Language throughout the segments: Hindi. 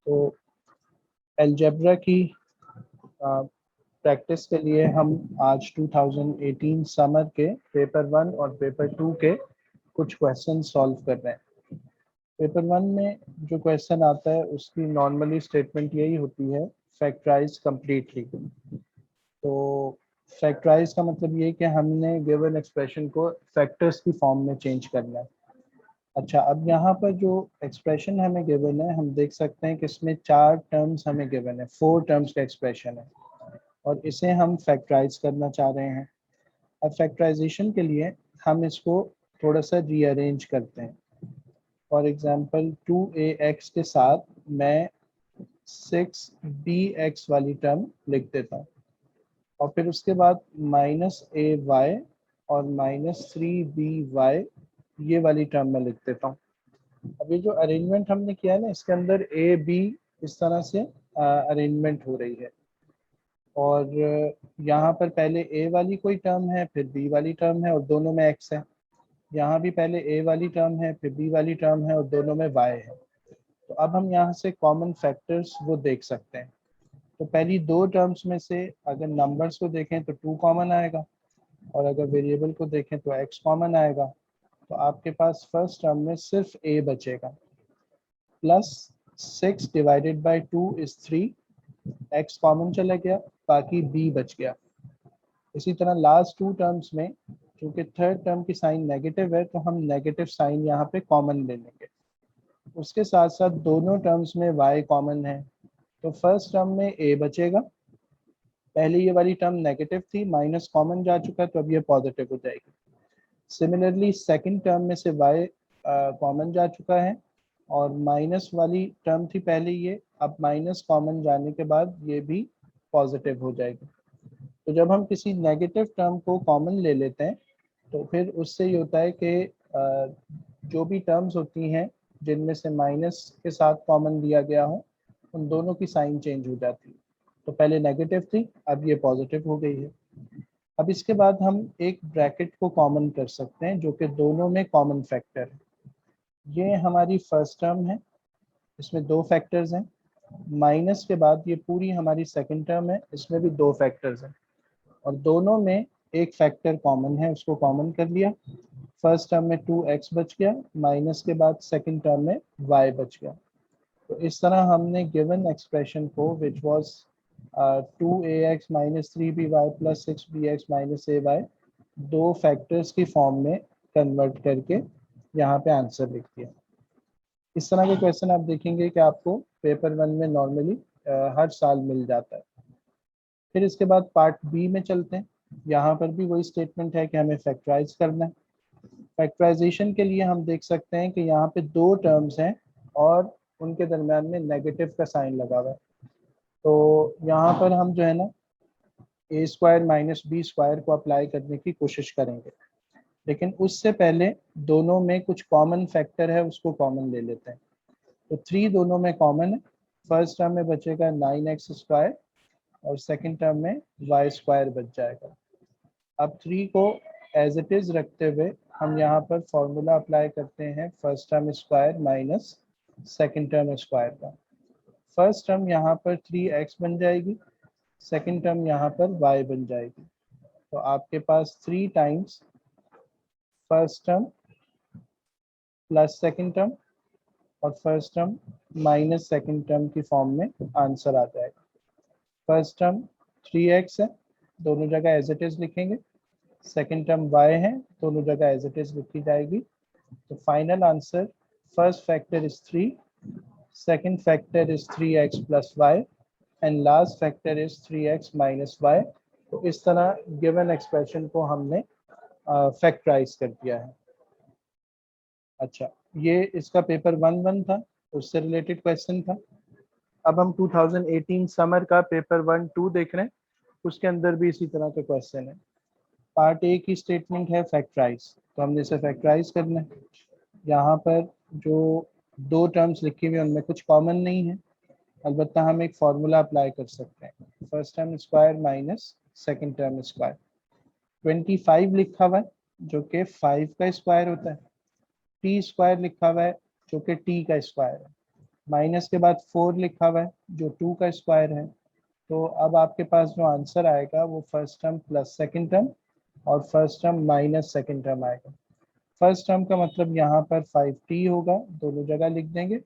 तो अलजेब्रा की प्रैक्टिस के लिए हम आज 2018 समर के पेपर 1 और पेपर 2 के कुछ क्वेश्चन सॉल्व कर रहे हैं। पेपर 1 में जो क्वेश्चन आता है उसकी नॉर्मली स्टेटमेंट यही होती है, फैक्टराइज कंप्लीटली। तो फैक्टराइज का मतलब ये कि हमने गिवन एक्सप्रेशन को फैक्टर्स की फॉर्म में चेंज करना है। अच्छा, अब यहाँ पर जो एक्सप्रेशन हमें गिवन है, हम देख सकते हैं कि इसमें 4 टर्म्स हमें गिवन है, 4 टर्म्स का एक्सप्रेशन है और इसे हम फैक्टराइज करना चाह रहे हैं। अब फैक्टराइजेशन के लिए हम इसको थोड़ा सा रीअरेंज करते हैं। फॉर एग्जांपल 2ax के साथ मैं 6bx वाली टर्म लिख देता हूँ और फिर उसके बाद -ay और -3by ये वाली टर्म में लिख देता हूँ। अब ये जो अरेंजमेंट हमने किया है ना, इसके अंदर ए बी इस तरह से अरेंजमेंट हो रही है और यहाँ पर पहले ए वाली कोई टर्म है, फिर बी वाली टर्म है और दोनों में एक्स है। यहाँ भी पहले ए वाली टर्म है, फिर बी वाली टर्म है और दोनों में वाई है। तो अब हम यहाँ से कॉमन फैक्टर्स वो देख सकते हैं। तो पहली 2 टर्म्स में से अगर नंबर्स को देखें तो 2 कॉमन आएगा और अगर वेरिएबल को देखें तो x कॉमन आएगा। तो आपके पास फर्स्ट टर्म में सिर्फ a बचेगा। Plus 6 divided by 2 is 3, x common चला गया, बाकी b बच गया। इसी तरह लास्ट 2 टर्म्स में क्योंकि थर्ड टर्म की साइन नेगेटिव है तो हम नेगेटिव साइन यहाँ पे कॉमन ले लेंगे। उसके साथ साथ दोनों टर्म्स में y कॉमन है, तो फर्स्ट टर्म में a बचेगा। पहले ये वाली टर्म नेगेटिव थी, माइनस कॉमन जा चुका है तो अब ये पॉजिटिव हो जाएगी। सिमिलरली सेकंड टर्म में से y कॉमन जा चुका है और माइनस वाली टर्म थी पहले ये, अब माइनस कॉमन जाने के बाद ये भी पॉजिटिव हो जाएगी। तो जब हम किसी नेगेटिव टर्म को कॉमन ले लेते हैं तो फिर उससे ये होता है कि जो भी टर्म्स होती हैं जिनमें से माइनस के साथ कॉमन दिया गया हो, उन दोनों की साइन चेंज हो जाती है। तो पहले नेगेटिव थी, अब ये पॉजिटिव हो गई है। अब इसके बाद हम एक ब्रैकेट को कॉमन कर सकते हैं जो कि दोनों में कॉमन फैक्टर है। ये हमारी फर्स्ट टर्म है, इसमें 2 फैक्टर्स हैं। माइनस के बाद ये पूरी हमारी सेकंड टर्म है, इसमें भी 2 फैक्टर्स हैं और दोनों में एक फैक्टर कॉमन है, उसको कॉमन कर लिया। फर्स्ट टर्म में 2x बच गया, माइनस के बाद सेकंड टर्म में y बच गया। तो इस तरह हमने गिवन एक्सप्रेशन को which was 2ax minus 3by plus 6bx minus ay 2 factors की फॉर्म में कन्वर्ट करके यहाँ पे आंसर लिख दिया। इस तरह के क्वेश्चन आप देखेंगे कि आपको पेपर 1 में नॉर्मली हर साल मिल जाता है। फिर इसके बाद पार्ट बी में चलते हैं। यहाँ पर भी वही स्टेटमेंट है कि हमें फैक्टराइज करना है। फैक्टराइजेशन के लिए हम देख सकते हैं कि यहाँ पे 2 टर्म्स हैं और उनके दरम्यान में नेगेटिव का साइन लगा हुआ है। तो यहाँ पर हम जो है ना ए स्क्वायर माइनस बी स्क्वायर को अप्लाई करने की कोशिश करेंगे, लेकिन उससे पहले दोनों में कुछ कॉमन फैक्टर है, उसको कॉमन ले लेते हैं। तो 3 दोनों में कॉमन है। फर्स्ट टर्म में बचेगा 9x स्क्वायर और सेकंड टर्म में y स्क्वायर बच जाएगा। अब 3 को एज इट इज रखते हुए हम यहाँ पर फॉर्मूला अप्लाई करते हैं first term square minus second term square का। फर्स्ट टर्म यहाँ पर 3x बन जाएगी, सेकंड टर्म यहाँ पर y बन जाएगी। तो आपके पास 3 times first term plus second term और first term minus second term की फॉर्म में आंसर आ जाएगा। फर्स्ट टर्म 3x है, दोनों जगह एज इट इज लिखेंगे। सेकंड टर्म y है, दोनों जगह एज इट इज लिखी जाएगी। तो final answer first factor is 3, second factor is 3x plus y and last factor is 3x minus y। तो इस तरह गिवन एक्सप्रेशन को हमने फैक्टराइज कर दिया है। अच्छा, ये इसका पेपर 1 था, उससे रिलेटेड क्वेश्चन था। अब हम 2018 समर का पेपर 1-2 देख रहे हैं, उसके अंदर भी इसी तरह का क्वेश्चन है। पार्ट ए की स्टेटमेंट है फैक्टराइज, तो हमने इसे फैक्टराइज करना है। यहाँ पर जो 2 टर्म्स लिखी हुई हैं उनमें कुछ कॉमन नहीं है, अलबत्ता हम एक फार्मूला अप्लाई कर सकते हैं, first term square minus second term square. 25 लिखा हुआ है जो कि 5 का स्क्वायर होता है, टी स्क्वायर लिखा हुआ है जो कि टी का स्क्वायर है। माइनस के बाद 4 लिखा हुआ है जो 2 का स्क्वायर है। तो अब आपके पास जो आंसर आएगा वो first term plus second term और first term minus second term आएगा। फर्स्ट टर्म का मतलब यहाँ पर 5t होगा, दोनों जगह लिख देंगे।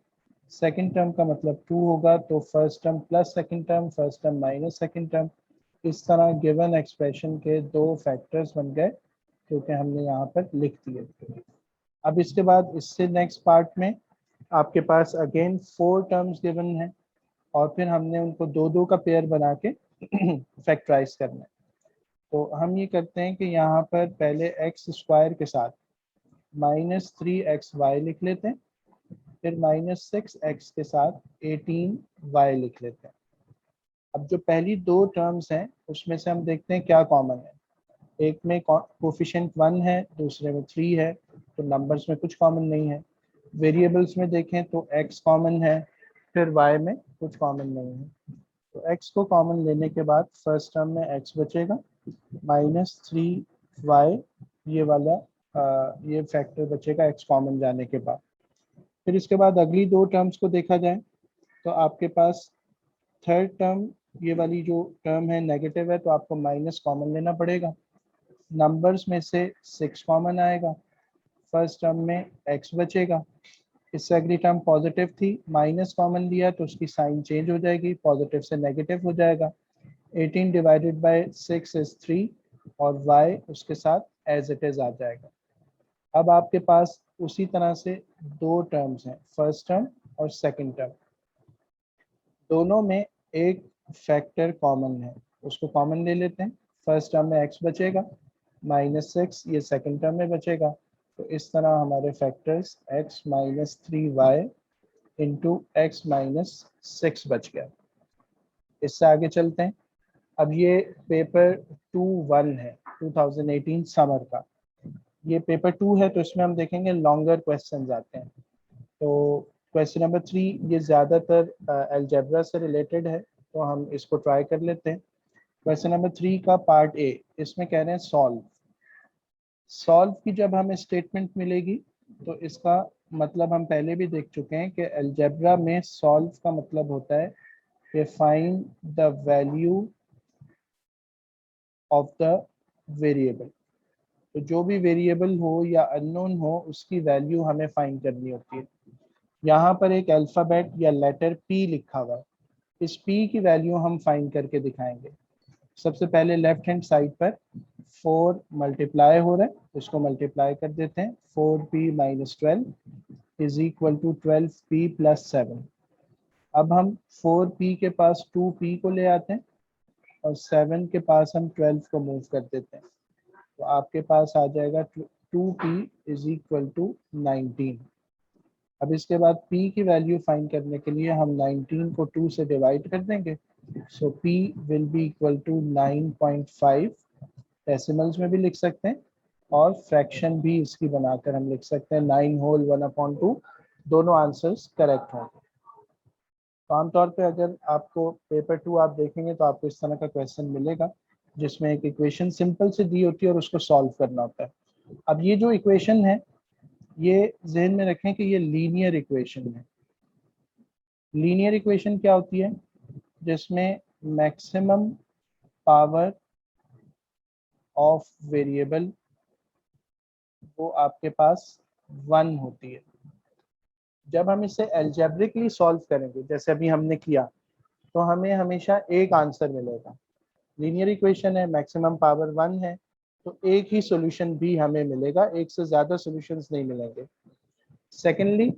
सेकंड टर्म का मतलब 2 होगा, तो first term plus second term, first term minus second term. इस तरह गिवन एक्सप्रेशन के दो फैक्टर्स बन गए क्योंकि हमने यहाँ पर लिख दिए। अब इसके बाद इससे नेक्स्ट पार्ट में आपके पास अगेन 4 टर्म्स गिवन है और फिर हमने उनको दो दो का पेयर बना के फैक्टराइज करना है। तो हम ये करते हैं कि यहाँ पर पहले एक्स स्क्वायर के साथ -3xy लिख लेते हैं, फिर -6x के साथ 18y लिख लेते हैं। अब जो पहली दो टर्म्स हैं उसमें से हम देखते हैं क्या कॉमन है। एक में कोफिशिएंट 1 है, दूसरे में 3 है, तो नंबर्स में कुछ कॉमन नहीं है। वेरिएबल्स में देखें तो x कॉमन है, फिर y में कुछ कॉमन नहीं है। तो x को कॉमन लेने के बाद फर्स्ट टर्म में x बचेगा, -3y ये वाला ये फैक्टर बचेगा x कॉमन जाने के बाद। फिर इसके बाद अगली दो टर्म्स को देखा जाए तो आपके पास थर्ड टर्म ये वाली जो टर्म है नेगेटिव है, तो आपको माइनस कॉमन लेना पड़ेगा। नंबर्स में से 6 कॉमन आएगा, फर्स्ट टर्म में x बचेगा। इससे अगली टर्म पॉजिटिव थी, माइनस कॉमन लिया तो उसकी साइन चेंज हो जाएगी, पॉजिटिव से नेगेटिव हो जाएगा। 18 डिवाइडेड बाय 6 इज 3 और y उसके साथ एज इट इज आ जाएगा। अब आपके पास उसी तरह से दो टर्म्स हैं, फर्स्ट टर्म और सेकंड टर्म। दोनों में एक फैक्टर कॉमन है, उसको कॉमन ले लेते हैं। फर्स्ट टर्म में x बचेगा, -6 ये सेकंड टर्म में बचेगा। तो इस तरह हमारे factors x -3y into x -6 बच गया। इससे आगे चलते हैं। अब ये पेपर 2-1 है 2018 समर का। ये पेपर 2 है तो इसमें हम देखेंगे लॉन्गर क्वेश्चन आते हैं। तो क्वेश्चन नंबर 3 ये ज़्यादातर अलजेब्रा से रिलेटेड है, तो हम इसको ट्राई कर लेते हैं। क्वेश्चन नंबर 3 का पार्ट ए, इसमें कह रहे हैं सॉल्व। सॉल्व की जब हमें स्टेटमेंट मिलेगी तो इसका मतलब हम पहले भी देख चुके हैं कि अलजेब्रा में सॉल्व का मतलब होता है कि find the value of the variable. तो जो भी वेरिएबल हो या अननोन हो उसकी वैल्यू हमें फाइंड करनी होती है। यहाँ पर एक अल्फ़ाबेट या लेटर पी लिखा हुआ है, इस पी की वैल्यू हम फाइंड करके दिखाएंगे। सबसे पहले लेफ्ट हैंड साइड पर 4 मल्टीप्लाई हो रहा है, इसको मल्टीप्लाई कर देते हैं। 4p - 12 is equal to 12p + 7। अब हम 4p के पास 2p को ले आते हैं और 7 के पास हम 12 को मूव कर देते हैं, तो आपके पास आ जाएगा 2p इज इक्वल टू 19। अब इसके बाद p की वैल्यू फाइंड करने के लिए हम 19 को 2 से डिवाइड कर देंगे, so p will be equal to 9.5। Decimals में भी लिख सकते हैं और फ्रैक्शन भी इसकी बनाकर हम लिख सकते हैं 9 होल 1/2। दोनों आंसर्स करेक्ट होंगे। तो आमतौर पे अगर आपको पेपर 2 आप देखेंगे तो आपको इस तरह का क्वेश्चन मिलेगा जिसमें एक इक्वेशन सिंपल से दी होती है और उसको सॉल्व करना होता है। अब ये जो इक्वेशन है ये जहन में रखें कि ये लीनियर इक्वेशन है। लीनियर इक्वेशन क्या होती है? जिसमें मैक्सिमम पावर ऑफ वेरिएबल वो आपके पास 1 होती है। जब हम इसे एल्जेब्रिकली सॉल्व करेंगे जैसे अभी हमने किया तो हमें हमेशा एक आंसर मिलेगा। लीनियर इक्वेशन है, मैक्सिमम पावर 1 है, तो एक ही सॉल्यूशन भी हमें मिलेगा, एक से ज़्यादा सॉल्यूशंस नहीं मिलेंगे। सेकेंडली,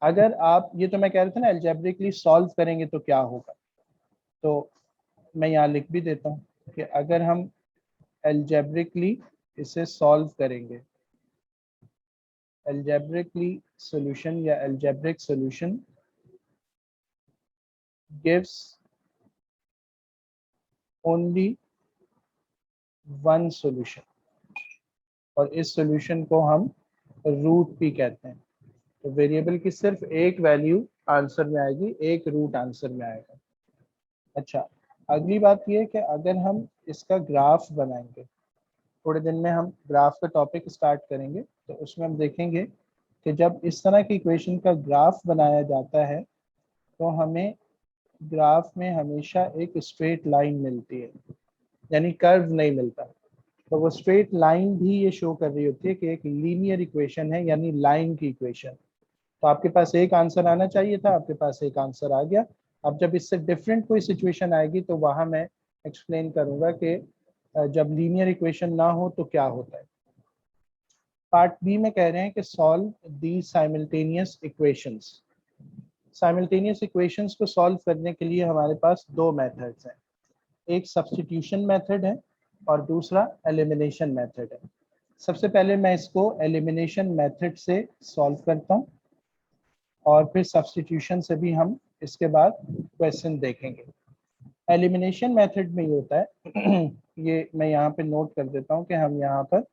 अगर आप ये तो मैं कह रहा था ना एल्जेब्रिकली सॉल्व करेंगे तो क्या होगा, तो मैं यहाँ लिख भी देता हूँ कि अगर हम एल्जेब्रिकली इसे सॉल्व करेंगे, एल्जेब्रिकली सॉल्यूशन या algebraic solution gives only one solution और इस सॉल्यूशन को हम रूट पी कहते हैं। तो वेरिएबल की सिर्फ एक वैल्यू आंसर में आएगी, एक रूट आंसर में आएगा। अच्छा, अगली बात ये है कि अगर हम इसका ग्राफ बनाएंगे, थोड़े दिन में हम ग्राफ का टॉपिक स्टार्ट करेंगे, तो उसमें हम देखेंगे कि जब इस तरह की इक्वेशन का ग्राफ बनाया जाता है तो हमें ग्राफ में हमेशा एक स्ट्रेट लाइन मिलती है, यानी कर्व नहीं मिलता। तो वो स्ट्रेट लाइन भी ये शो कर रही होती है कि एक लीनियर इक्वेशन है, यानी लाइन की इक्वेशन। तो आपके पास एक आंसर आना चाहिए था, आपके पास एक आंसर आ गया। अब जब इससे डिफरेंट कोई सिचुएशन आएगी तो वहां मैं एक्सप्लेन करूंगा कि जब लीनियर इक्वेशन ना हो तो क्या होता है। पार्ट बी में कह रहे हैं कि solve the simultaneous equations. Simultaneous equations को सॉल्व करने के लिए हमारे पास दो मेथड्स हैं, एक सब्स्टिट्यूशन मेथड है और दूसरा एलिमिनेशन मेथड है। सबसे पहले मैं इसको एलिमिनेशन मेथड से सॉल्व करता हूँ और फिर सब्स्टिट्यूशन से भी हम इसके बाद क्वेश्चन देखेंगे। एलिमिनेशन मेथड में ये होता है ये मैं यहाँ पे नोट कर देता हूँ कि हम यहाँ पर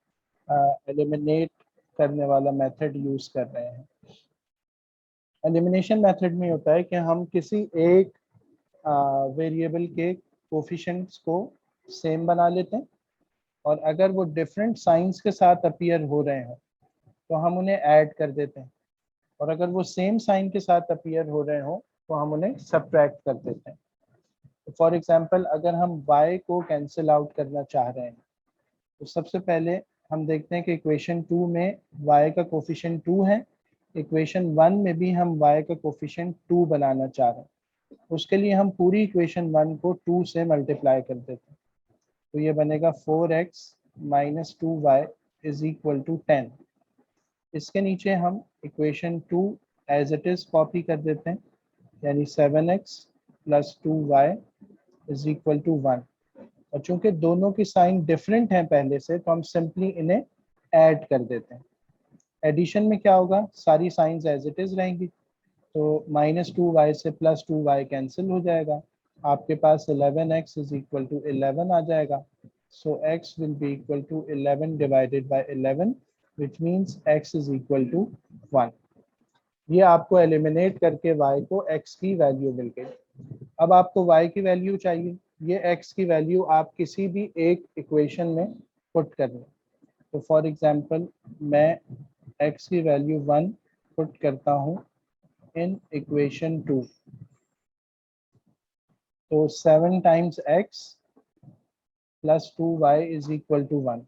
एलिमिनेट करने वाला मेथड यूज कर रहे हैं। एलिमिनेशन मेथड में होता है कि हम किसी एक वेरिएबल के कोफिशिएंट्स को सेम बना लेते हैं और अगर वो डिफरेंट साइंस के साथ अपीयर हो रहे हैं तो हम उन्हें ऐड कर देते हैं, और अगर वो सेम साइन के साथ अपीयर हो रहे हो तो हम उन्हें सब्ट्रैक्ट कर देते हैं। फॉर एग्जाम्पल अगर हम y को कैंसिल आउट करना चाह रहे हैं तो सबसे पहले हम देखते हैं कि इक्वेशन 2 में y का कोफिशिएंट 2 है, इक्वेशन 1 में भी हम y का कोफिशिएंट 2 बनाना चाह रहे हैं। उसके लिए हम पूरी इक्वेशन 1 को 2 से मल्टीप्लाई कर देते हैं, तो ये बनेगा 4x minus 2y is equal to 10। इसके नीचे हम equation 2 as it is copy कर देते हैं, यानी 7x plus 2y is equal to 1। और चूंकि दोनों की साइन डिफरेंट हैं पहले से, तो हम सिंपली इन्हें ऐड कर देते हैं। एडिशन में क्या होगा, सारी साइंस एज इट इज रहेंगी, तो -2y से +2y कैंसिल हो जाएगा, आपके पास 11x इज इक्वल टू 11 आ जाएगा। So x will be equal to 11 divided by 11 which means x is equal to 1। ये आपको एलिमिनेट करके y को x की वैल्यू मिल गई। अब आपको y की वैल्यू चाहिए, ये x की वैल्यू आप किसी भी एक इक्वेशन में पुट कर लें। तो फॉर एग्जांपल मैं x की वैल्यू 1 पुट करता हूँ इन इक्वेशन 2, तो 7 times x plus 2y is equal to 1।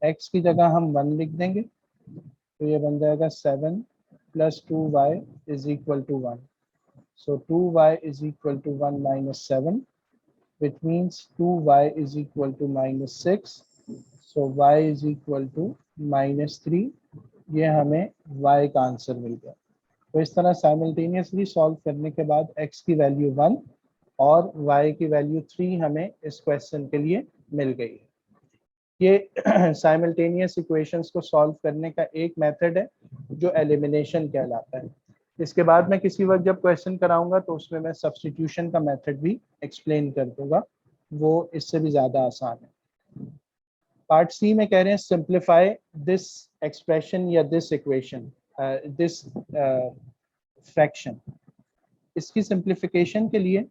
x की जगह हम 1 लिख देंगे, तो ये बन जाएगा 7 plus 2y is equal to 1। So 2y is equal to 1 minus 7, which means 2y is equal to minus 6. So y is equal to minus 3. ये हमें y का आंसर मिल गया। तो इस तरह साइमल्टेनियसली सॉल्व करने के बाद x की वैल्यू 1 और y की वैल्यू 3 हमें इस क्वेश्चन के लिए मिल गई है। ये साइमल्टेनियस इक्वेशंस को सॉल्व करने का एक मेथड है जो एलिमिनेशन कहलाता है। इसके बाद मैं किसी वक्त जब क्वेश्चन कराऊंगा तो उसमें मैं सब्स्टिट्यूशन का मेथड भी एक्सप्लेन कर दूंगा, वो इससे भी ज़्यादा आसान है। पार्ट सी में कह रहे हैं सिंप्लीफाई दिस एक्सप्रेशन या दिस इक्वेशन, दिस फ्रैक्शन। इसकी सिंप्लीफिकेशन के लिए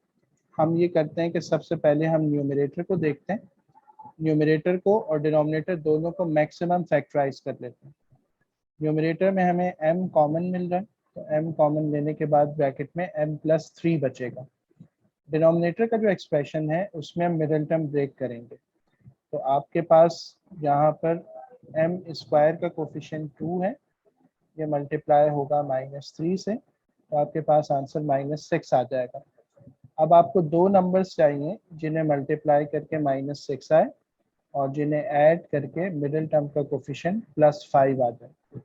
हम ये करते हैं कि सबसे पहले हम न्यूमरेटर को देखते हैं, न्यूमरेटर को और डिनोमिनेटर दोनों को मैक्सिमम फैक्टराइज कर लेते हैं। न्यूमरेटर में हमें m कॉमन मिल रहा है, तो m कॉमन लेने के बाद ब्रैकेट में m प्लस 3 बचेगा। डिनोमिनेटर का जो एक्सप्रेशन है उसमें हम मिडिल टर्म ब्रेक करेंगे, तो आपके पास यहाँ पर m स्क्वायर का कोफिशिएंट 2 है, ये मल्टीप्लाई होगा -3 से, तो आपके पास आंसर -6 आ जाएगा। अब आपको दो नंबर्स चाहिए जिन्हें मल्टीप्लाई करके -6 आए और जिन्हें ऐड करके मिडिल टर्म का कोफिशिएंट +5 आ जाए।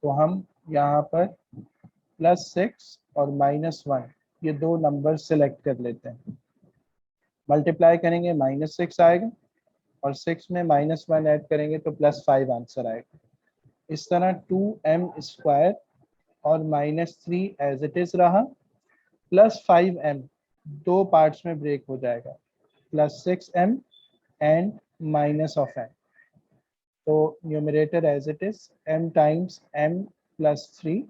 तो हम यहाँ पर +6 और -1 ये दो नंबर सिलेक्ट कर लेते हैं। मल्टीप्लाई करेंगे -6 आएगा और 6 में -1 ऐड करेंगे तो +5 आंसर आएगा। इस तरह 2m स्क्वायर और -3 एज इट इज रहा, +5m दो पार्ट्स में ब्रेक हो जाएगा, +6m and minus of m। तो numerator as it is m times m plus 3,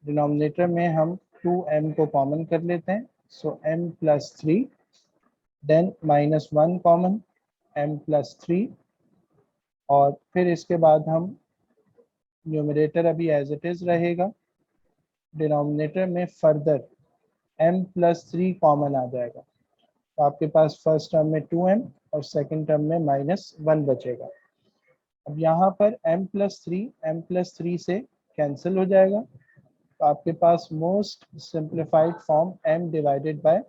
denominator में हम 2m को कॉमन कर लेते हैं, so m plus 3, then -1 common m plus 3, और फिर इसके बाद हम न्यूमरेटर अभी एज इट इज रहेगा, डिनोमिनेटर में फर्दर m+3 कॉमन आ जाएगा, तो आपके पास फर्स्ट टर्म में 2m और सेकंड टर्म में -1 बचेगा। अब यहाँ पर m+3 से कैंसिल हो जाएगा, तो आपके पास most simplified form m divided by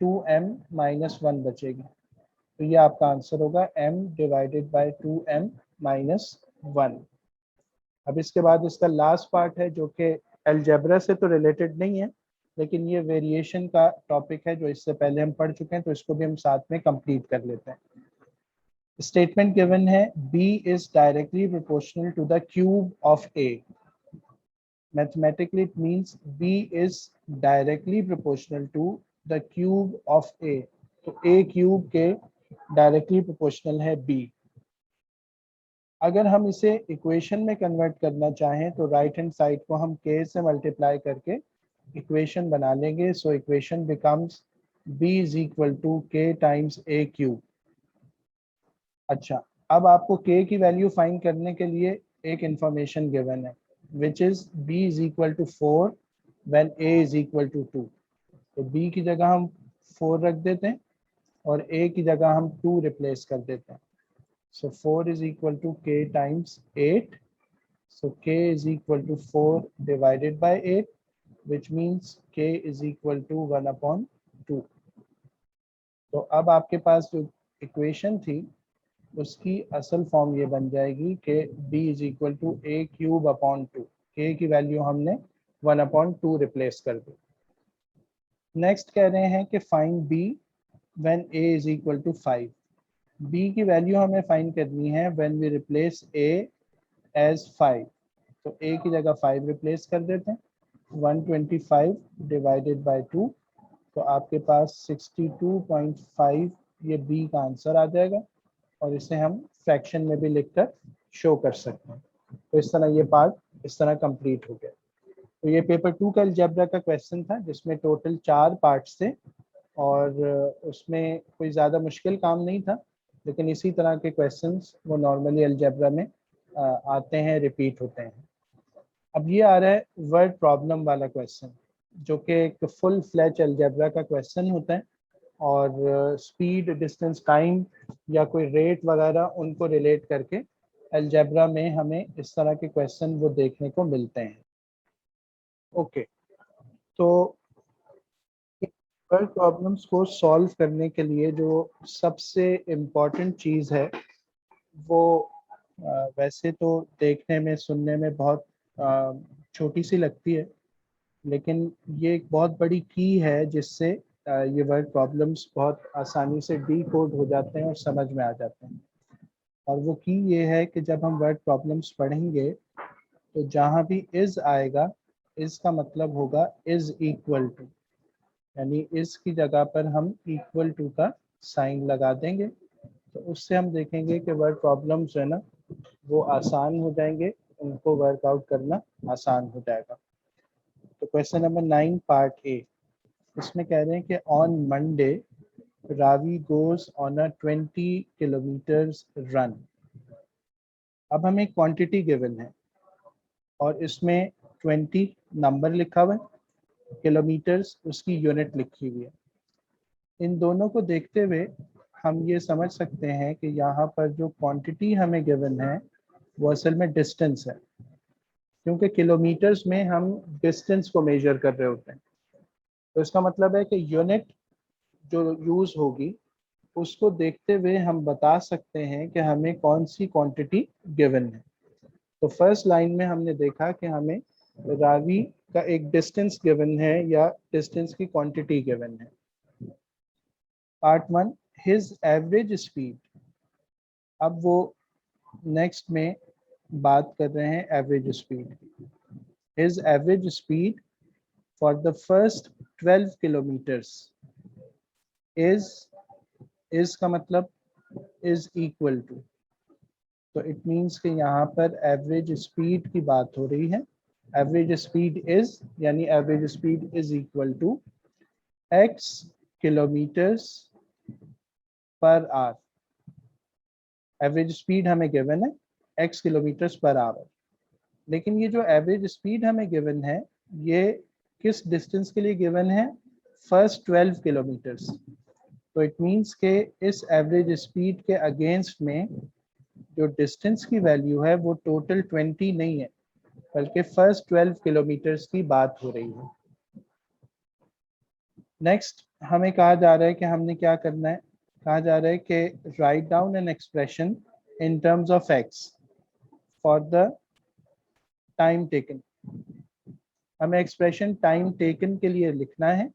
2m-1 बचेगी। तो ये आपका आंसर होगा m डिवाइडेड बाय 2m-1। अब इसके बाद इसका लास्ट पार्ट है जो कि अलजेब्रा से तो रिलेटेड नहीं है, लेकिन ये वेरिएशन का टॉपिक है जो इससे पहले हम पढ़ चुके हैं, तो इसको भी हम साथ में कंप्लीट कर लेते हैं। स्टेटमेंट गिवन है b is directly proportional to the cube of a। Mathematically it means b is directly proportional to the cube of a। तो a क्यूब के डायरेक्टली प्रोपोर्शनल है b। अगर हम इसे इक्वेशन में कन्वर्ट करना चाहें तो राइट हैंड साइड को हम k से मल्टीप्लाई करके इक्वेशन बना लेंगे। So equation becomes b is equal to k times a cube. अच्छा, अब आपको k की वैल्यू फाइंड करने के लिए एक इंफॉर्मेशन गिवन है which is b is equal to 4 when a is equal to 2। तो b की जगह हम 4 रख देते हैं और a की जगह हम 2 रिप्लेस कर देते हैं। So 4 is equal to k times 8. So k is equal to 4 divided by 8, which means k is equal to 1/2. तो अब आपके पास जो इक्वेशन थी उसकी असल फॉर्म ये बन जाएगी कि b is equal to a cube upon 2। k की वैल्यू हमने 1/2 रिप्लेस कर दी। नेक्स्ट कह रहे हैं कि find b when a is equal to 5। b की वैल्यू हमें फाइंड करनी है when we replace a as 5। तो a की जगह 5 रिप्लेस कर देते हैं, 125 डिवाइडेड बाय 2, तो आपके पास 62.5 ये b का आंसर आ जाएगा और इसे हम फ्रैक्शन में भी लिखकर शो कर सकते हैं। तो इस तरह ये पार्ट इस तरह कंप्लीट हो गया। तो ये पेपर 2 का अलजेब्रा का क्वेश्चन था जिसमें टोटल 4 पार्ट्स थे और उसमें कोई ज़्यादा मुश्किल काम नहीं था, लेकिन इसी तरह के क्वेश्चंस वो नॉर्मली अलजेब्रा में आते हैं, रिपीट होते हैं। अब ये आ रहा है वर्ड प्रॉब्लम वाला क्वेश्चन जो कि एक फुल फ्लैच अलजेब्रा का क्वेश्चन होता है और स्पीड, डिस्टेंस, टाइम या कोई रेट वगैरह उनको रिलेट करके अलजेब्रा में हमें इस तरह के क्वेश्चन वो देखने को मिलते हैं। ओके, तो वर्ड प्रॉब्लम्स को सॉल्व करने के लिए जो सबसे इम्पॉर्टेंट चीज़ है वो वैसे तो देखने में, सुनने में बहुत छोटी सी लगती है, लेकिन ये एक बहुत बड़ी की है जिससे ये वर्ड प्रॉब्लम्स बहुत आसानी से डीकोड हो जाते हैं और समझ में आ जाते हैं। और वो की ये है कि जब हम वर्ड प्रॉब्लम्स पढ़ेंगे तो जहाँ भी इज आएगा, इज का मतलब होगा इज इक्वल टू, यानी इस की जगह पर हम इक्वल टू का साइन लगा देंगे। तो उससे हम देखेंगे कि वर्ड प्रॉब्लम्स है ना वो आसान हो जाएंगे, उनको वर्कआउट करना आसान हो जाएगा। तो क्वेश्चन नंबर 9 पार्ट ए, इसमें कह रहे हैं कि on Monday Ravi goes on a 20 kilometres run. अब हमें क्वांटिटी गिवन है और इसमें 20 नंबर लिखा हुआ है, किलोमीटर्स उसकी यूनिट लिखी हुई है। इन दोनों को देखते हुए हम ये समझ सकते हैं कि यहाँ पर जो क्वांटिटी हमें गिवन है वो असल में डिस्टेंस है, क्योंकि किलोमीटर्स में हम डिस्टेंस को मेजर कर रहे होते हैं। तो इसका मतलब है कि यूनिट जो यूज़ होगी उसको देखते हुए हम बता सकते हैं कि हमें कौन सी क्वांटिटी गिवन है। तो फर्स्ट लाइन में हमने देखा कि हमें रावी का एक डिस्टेंस गिवन है या डिस्टेंस की क्वांटिटी गिवन है। Part 1 his average speed. अब वो नेक्स्ट में बात कर रहे हैं एवरेज स्पीड की। His average speed for the first 12 kilometres is का मतलब इज इक्वल टू, तो इट मीन्स कि यहाँ पर एवरेज स्पीड की बात हो रही है। एवरेज स्पीड इज यानी average speed is equal to x kilometres per hour. Average speed हमें गिवन है x किलोमीटर्स पर आवर, लेकिन ये जो एवरेज स्पीड हमें गिवन है ये किस डिस्टेंस के लिए गिवन है? First 12 kilometres. तो इट मीन्स के इस एवरेज स्पीड के अगेंस्ट में जो डिस्टेंस की वैल्यू है वो टोटल 20 नहीं है, बल्कि फर्स्ट 12 किलोमीटर्स की बात हो रही है। नेक्स्ट हमें कहा जा रहा है कि हमने क्या करना है, कहा जा रहा है कि write down N expression in terms of x for the time taken. हमें एक्सप्रेशन टाइम टेकन के लिए लिखना है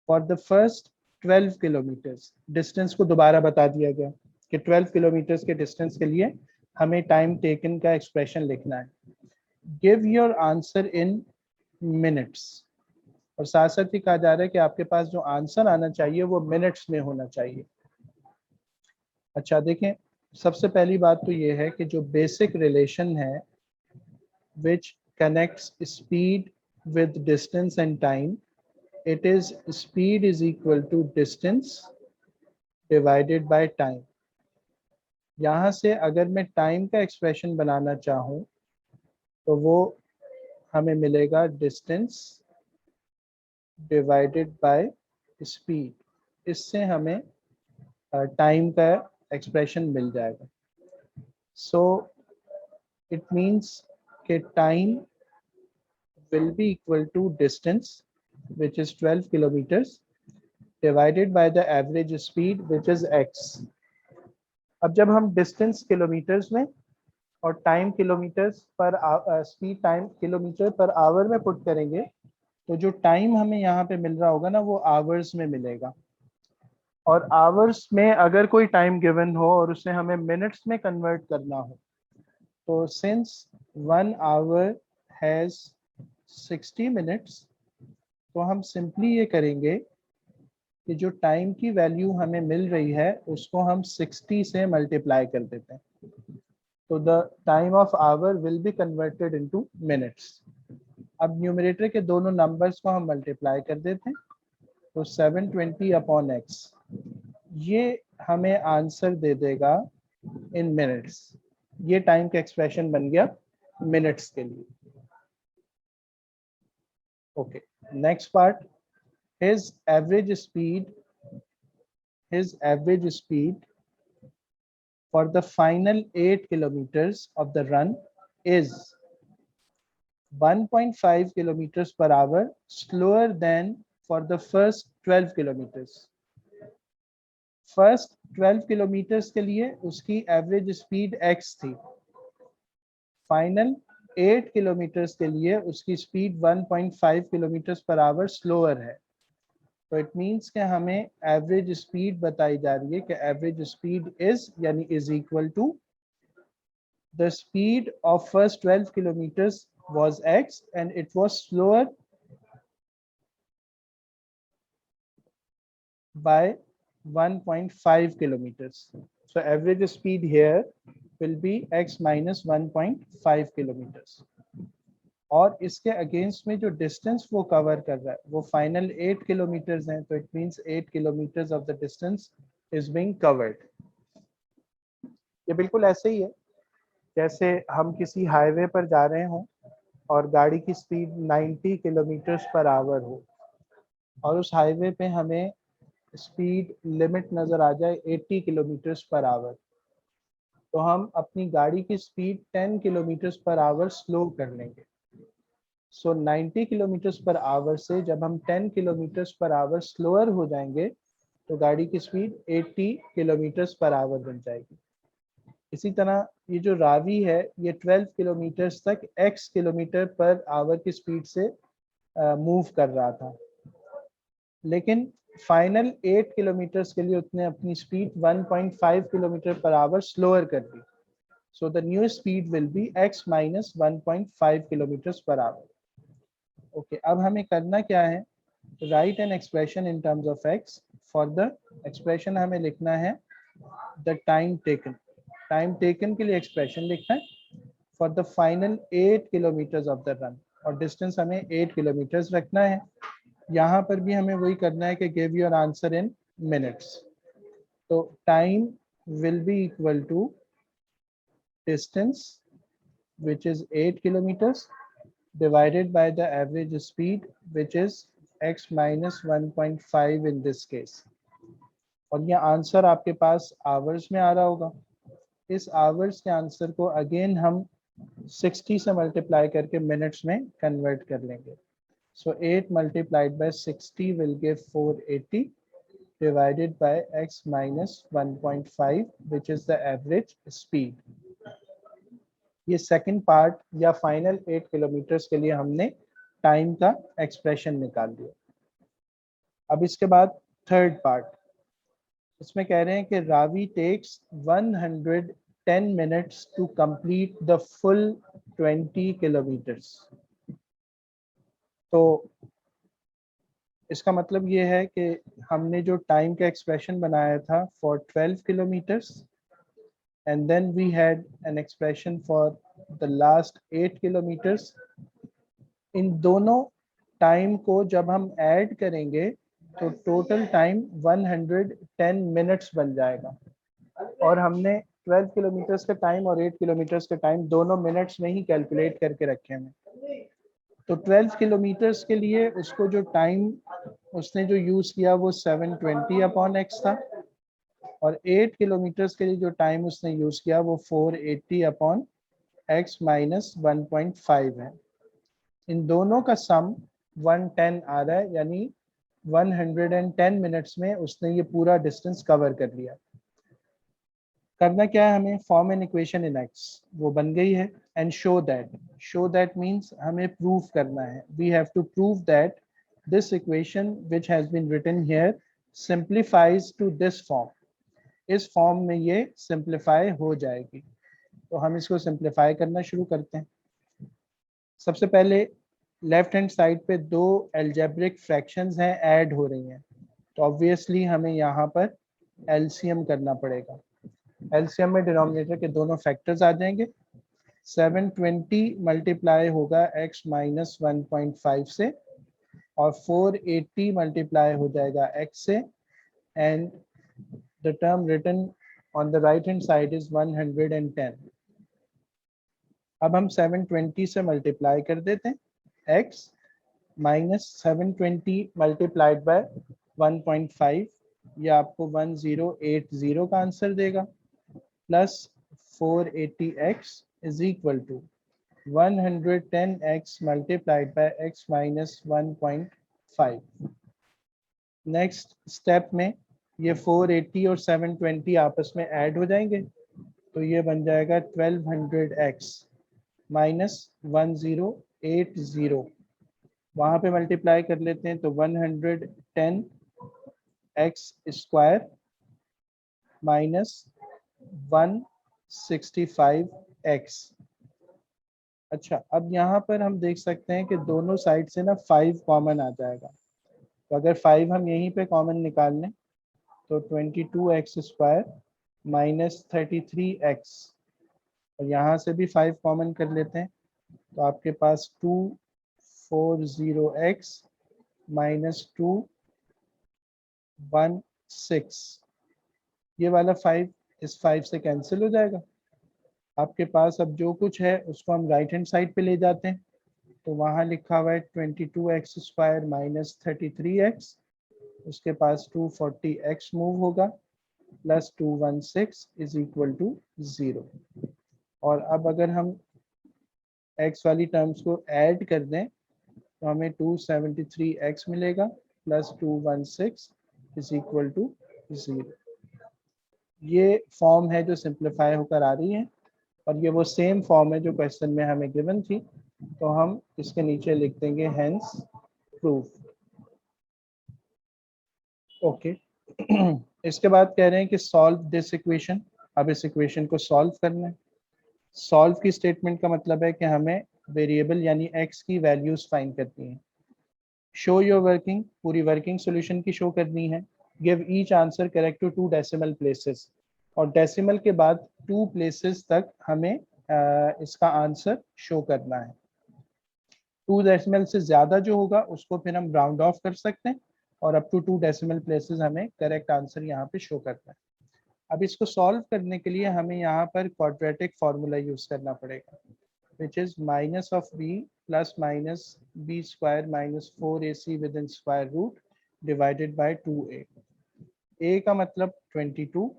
for the first 12 kilometres. Distance को दोबारा बता दिया गया कि 12 किलोमीटर्स के डिस्टेंस के लिए हमें टाइम टेकन का एक्सप्रेशन लिखना है। Give your answer in minutes, और साथ साथ ही कहा जा रहा है कि आपके पास जो आंसर आना चाहिए वो मिनट्स में होना चाहिए। अच्छा देखें, सबसे पहली बात तो ये है कि जो बेसिक रिलेशन है which connects speed with distance and time, it is speed is equal to distance divided by time। यहाँ से अगर मैं टाइम का एक्सप्रेशन बनाना चाहूँ तो वो हमें मिलेगा डिस्टेंस डिवाइडेड बाय स्पीड। इससे हमें टाइम का एक्सप्रेशन मिल जाएगा। सो इट मीन्स कि time will be equal to distance, which is 12 kilometers, divided by the average speed, which is x। अब जब हम डिस्टेंस किलोमीटर्स में और टाइम किलोमीटर्स पर speed time kilometre per our में पुट करेंगे तो जो टाइम हमें यहाँ पे मिल रहा होगा ना वो आवर्स में मिलेगा। और आवर्स में अगर कोई टाइम गिवन हो और उसे हमें मिनट्स में कन्वर्ट करना हो तो सिंस 1 आवर हैज 60 मिनट्स, तो हम सिंपली ये करेंगे कि जो टाइम की वैल्यू हमें मिल रही है उसको हम 60 से मल्टीप्लाई कर देते हैं, तो the time of hour will be converted into minutes. अब न्यूमरेटर के दोनों नंबर्स को हम मल्टीप्लाई कर देते हैं, तो 720 अपॉन एक्स, ये हमें आंसर दे देगा इन मिनट्स। ये टाइम का एक्सप्रेशन बन गया मिनट्स के लिए। Okay, next part, his average speed for the final 8 kilometers of the run is 1.5 kilometers per hour slower than for the first 12 kilometers। First 12 kilometres के लिए उसकी एवरेज स्पीड x थी, फाइनल 8 किलोमीटर्स के लिए उसकी speed 1.5 kilometres per hour slower है। तो इट मीन्स कि हमें एवरेज स्पीड बताई जा रही है कि एवरेज स्पीड इज यानी is equal to the speed of first 12 kilometres was x and it was slower by 1.5 kilometers। So average speed here will be x minus 1.5 kilometers। और इसके अगेंस्ट में जो डिस्टेंस वो कवर कर रहा है वो फाइनल 8 किलोमीटर्स हैं, तो it means 8 kilometres of the distance is being covered. ये बिल्कुल ऐसे ही है जैसे हम किसी हाईवे पर जा रहे हों और गाड़ी की स्पीड 90 किलोमीटर्स पर आवर हो और उस हाईवे पे हमें स्पीड लिमिट नज़र आ जाए 80 किलोमीटर्स पर आवर, तो हम अपनी गाड़ी की speed 10 kilometres per our slow कर लेंगे। सो 90 किलोमीटर्स पर आवर से जब हम 10 किलोमीटर्स पर आवर स्लोअर हो जाएंगे तो गाड़ी की स्पीड 80 किलोमीटर्स पर आवर बन जाएगी। इसी तरह ये जो रावी है ये 12 किलोमीटर्स तक x किलोमीटर पर आवर की स्पीड से मूव कर रहा था, लेकिन फाइनल 8 किलोमीटर्स के लिए उसने अपनी speed 1.5 kilometre per hour slower कर दी। So the new speed will be x minus 1.5 kilometres per hour. Okay, अब हमें करना क्या है, write an expression in terms of x for the expression हमें लिखना है the time taken. Time taken के लिए एक्सप्रेशन लिखना है for the final 8 kilometres of the run, और डिस्टेंस हमें 8 किलोमीटर्स रखना है। यहाँ पर भी हमें वही करना है कि give your answer in minutes. तो time will be equal to distance which is 8 kilometers divided by the average speed which is x minus 1.5 in this case। और ये आंसर आपके पास आवर्स में आ रहा होगा। इस आवर्स के आंसर को अगेन हम 60 से मल्टीप्लाई करके मिनट्स में कन्वर्ट कर लेंगे। So 8 multiplied by 60 will give 480 divided by x minus 1.5 which is the average speed। ये सेकंड पार्ट या फाइनल 8 किलोमीटर्स के लिए हमने टाइम का एक्सप्रेशन निकाल दिया। अब इसके बाद थर्ड पार्ट, इसमें कह रहे हैं कि Ravi takes 110 minutes to complete the full 20 kilometres. तो इसका मतलब ये है कि हमने जो टाइम का एक्सप्रेशन बनाया था for 12 kilometres and then we had an expression for the last 8 kilometres, इन दोनों टाइम को जब हम ऐड करेंगे तो टोटल टाइम 110 मिनट्स बन जाएगा। और हमने 12 किलोमीटर्स का टाइम और 8 किलोमीटर्स का टाइम दोनों मिनट्स में ही कैलकुलेट करके रखे हैं। तो 12 किलोमीटर्स के लिए उसको जो टाइम उसने जो यूज़ किया वो 720 अपॉन एक्स था, और 8 किलोमीटर्स के लिए जो टाइम उसने यूज़ किया वो 480 अपॉन एक्स माइनस 1.5 है। इन दोनों का सम 110 आ रहा है, यानी 110 मिनट्स में उसने ये पूरा डिस्टेंस कवर कर लिया। करना क्या है हमें, form an equation in x, वो बन गई है। एंड शो दैट मीन्स हमें प्रूव करना है। We have to prove that this equation which has been written here simplifies to this form. इस फॉर्म में ये सिंप्लीफाई हो जाएगी। तो हम इसको सिंप्लीफाई करना शुरू करते हैं। सबसे पहले लेफ्ट हैंड साइड पे दो एल्जेब्रिक फ्रैक्शंस हैं, ऐड हो रही हैं, तो ऑब्वियसली हमें यहाँ पर एलसीएम करना पड़ेगा। एलसीएम में डिनोमिनेटर के दोनों फैक्टर्स आ जाएंगे। 720 मल्टीप्लाई होगा x माइनस 1.5 से, और 480 मल्टीप्लाई हो जाएगा x से, and the term written on the right hand side is 110। अब हम 720 से मल्टीप्लाई कर देते हैं x माइनस 720 मल्टीप्लाइड बाय 1.5, ये आपको 1080 का आंसर देगा, plus 480x is equal to 110x multiplied by x minus 1.5। Next step में ये 480 और 720 आपस में ऐड हो जाएंगे, तो ये बन जाएगा 1200x माइनस 1080। वहाँ पे मल्टीप्लाई कर लेते हैं तो 110x स्क्वायर माइनस 165x। अच्छा, अब यहाँ पर हम देख सकते हैं कि दोनों साइड से ना 5 कॉमन आ जाएगा, तो अगर 5 हम यहीं पे कॉमन निकाल लें तो 22x स्क्वायर माइनस 33x, और यहाँ से भी 5 कॉमन कर लेते हैं तो आपके पास 240x माइनस 216, ये वाला 5 इस 5 से कैंसिल हो जाएगा। आपके पास अब जो कुछ है उसको हम राइट हैंड साइड पे ले जाते हैं, तो वहाँ लिखा हुआ है 22x स्क्वायर माइनस 33x, उसके पास 240x मूव होगा, प्लस 216 इज इक्वल टू 0। और अब अगर हम x वाली टर्म्स को ऐड कर दें तो हमें 273x मिलेगा, प्लस 216 इज इक्वल टू 0। ये फॉर्म है जो सिंप्लीफाई होकर आ रही है, और ये वो सेम फॉर्म है जो क्वेश्चन में हमें गिवन थी, तो हम इसके नीचे लिख देंगे हेंस प्रूफ। ओके इसके बाद कह रहे हैं कि सॉल्व दिस इक्वेशन। अब इस इक्वेशन को सॉल्व करना है। सॉल्व की स्टेटमेंट का मतलब है कि हमें वेरिएबल यानी x की वैल्यूज फाइंड करनी है। शो योर वर्किंग, पूरी वर्किंग सॉल्यूशन की शो करनी है। Give each answer correct to 2 decimal places, और डेसिमल के बाद 2 प्लेसेस तक हमें इसका आंसर शो करना है। 2 डेसिमल से ज़्यादा जो होगा उसको फिर हम राउंड ऑफ कर सकते हैं, और अप टू 2 डेसिमल प्लेसेस हमें करेक्ट आंसर यहाँ पे शो करना है। अब इसको सॉल्व करने के लिए हमें यहाँ पर क्वाड्रेटिक फार्मूला यूज़ करना पड़ेगा। which is minus of b plus minus b square minus 4ac within square root divided by 2a. a का मतलब 22,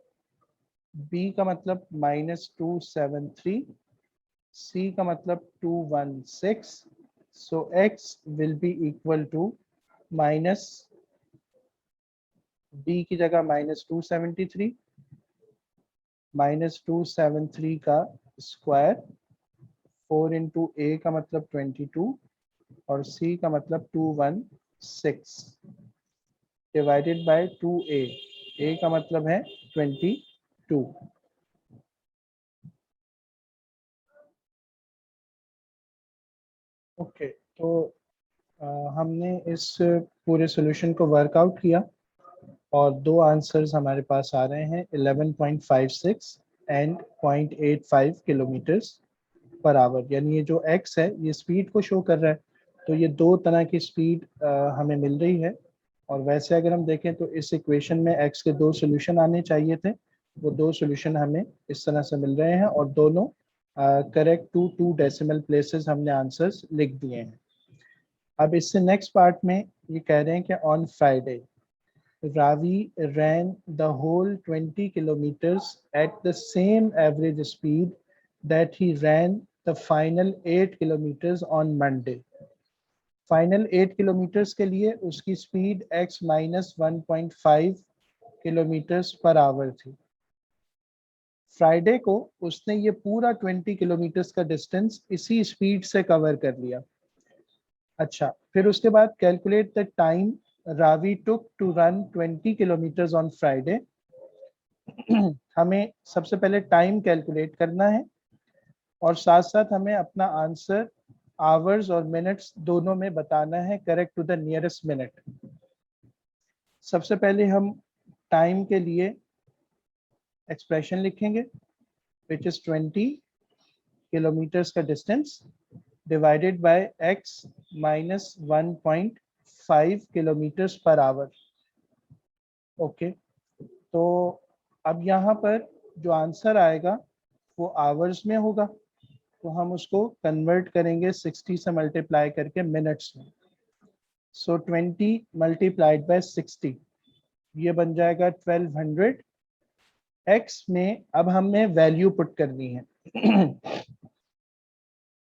b का मतलब -273, c का मतलब 216. So x will be equal to minus b की जगह -273, -273 का स्क्वायर, 4 इंटू ए का मतलब 22 और सी का मतलब 216 डिवाइडेड बाय 2a. ए का मतलब है 22. ओके, तो हमने इस पूरे सॉल्यूशन को वर्कआउट किया और दो आंसर्स हमारे पास आ रहे हैं 11.56 एंड 0.85 किलोमीटर्स पर आवर. यानी ये जो x है ये स्पीड को शो कर रहा है. तो ये दो तरह की स्पीड हमें मिल रही है. और वैसे अगर हम देखें तो इस इक्वेशन में x के दो सोल्यूशन आने चाहिए थे. वो दो सोल्यूशन हमें इस तरह से मिल रहे हैं और दोनों करेक्ट टू डेसिमल प्लेसेस हमने आंसर्स लिख दिए हैं. अब इससे नेक्स्ट पार्ट में ये कह रहे हैं कि on Friday Ravi ran the whole 20 kilometers at the same average speed that he ran the final 8 kilometers on Monday. Final 8 kilometres के लिए उसकी speed x minus 1.5 kilometres per our थी. फ्राइडे को उसने ये पूरा 20 किलोमीटर्स का डिस्टेंस इसी स्पीड से कवर कर लिया. अच्छा, फिर उसके बाद calculate the time Ravi took to run 20 kilometres on Friday. हमें सबसे पहले टाइम कैलकुलेट करना है और साथ साथ हमें अपना आंसर आवर्स और मिनट्स दोनों में बताना है correct to the nearest minute. सबसे पहले हम टाइम के लिए एक्सप्रेशन लिखेंगे विच इज 20 किलोमीटर्स का distance divided by x minus 1.5 kilometres per hour. Okay, तो अब यहाँ पर जो आंसर आएगा वो आवर्स में होगा, तो हम उसको कन्वर्ट करेंगे 60 से मल्टीप्लाई करके मिनट्स में. सो 20 मल्टीप्लाइड बाय 60 ये बन जाएगा 1200. x में अब हमें वैल्यू पुट करनी है.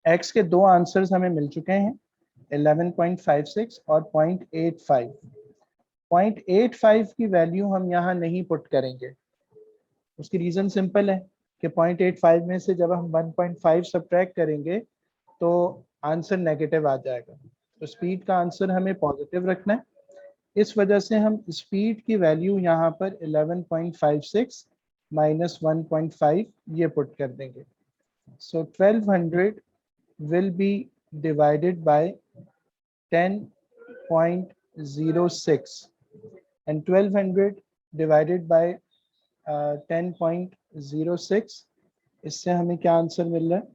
x के दो आंसर्स हमें मिल चुके हैं 11.56 और 0.85. 0.85 की वैल्यू हम यहाँ नहीं पुट करेंगे. उसकी रीजन सिंपल है कि 0.85 में से जब हम 1.5 सब्ट्रैक्ट करेंगे तो आंसर नेगेटिव आ जाएगा. तो स्पीड का आंसर हमें पॉजिटिव रखना है. इस वजह से हम स्पीड की वैल्यू यहाँ पर 11.56 माइनस 1.5 ये पुट कर देंगे. सो 1200 will be divided by 10.06 and 1200 divided by 10.06. इससे हमें क्या आंसर मिल रहा है?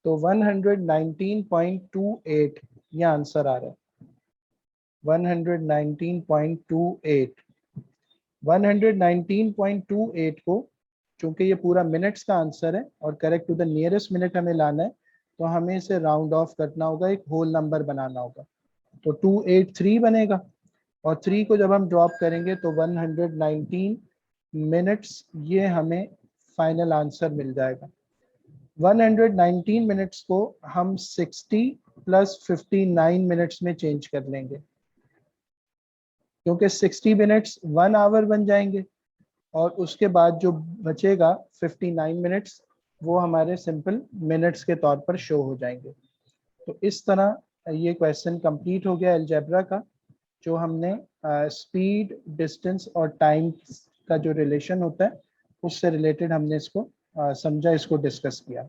तो 119.28 ये आंसर आ रहा है. 119.28. 119.28 को चूंकि ये पूरा मिनट्स का आंसर है और correct to the nearest minute हमें लाना है, तो हमें इसे राउंड ऑफ करना होगा, एक होल नंबर बनाना होगा. तो 283 बनेगा और 3 को जब हम ड्रॉप करेंगे तो 119 मिनट्स ये हमें फाइनल आंसर मिल जाएगा. 119 मिनट्स को हम 60 प्लस 59 मिनट्स में चेंज कर लेंगे, क्योंकि 60 मिनट्स 1 आवर बन जाएंगे और उसके बाद जो बचेगा 59 मिनट्स वो हमारे सिंपल मिनट्स के तौर पर शो हो जाएंगे. तो इस तरह ये क्वेश्चन कंप्लीट हो गया अलजेब्रा का, जो हमने स्पीड, डिस्टेंस और टाइम का जो रिलेशन होता है उससे रिलेटेड हमने इसको समझा, इसको डिस्कस किया.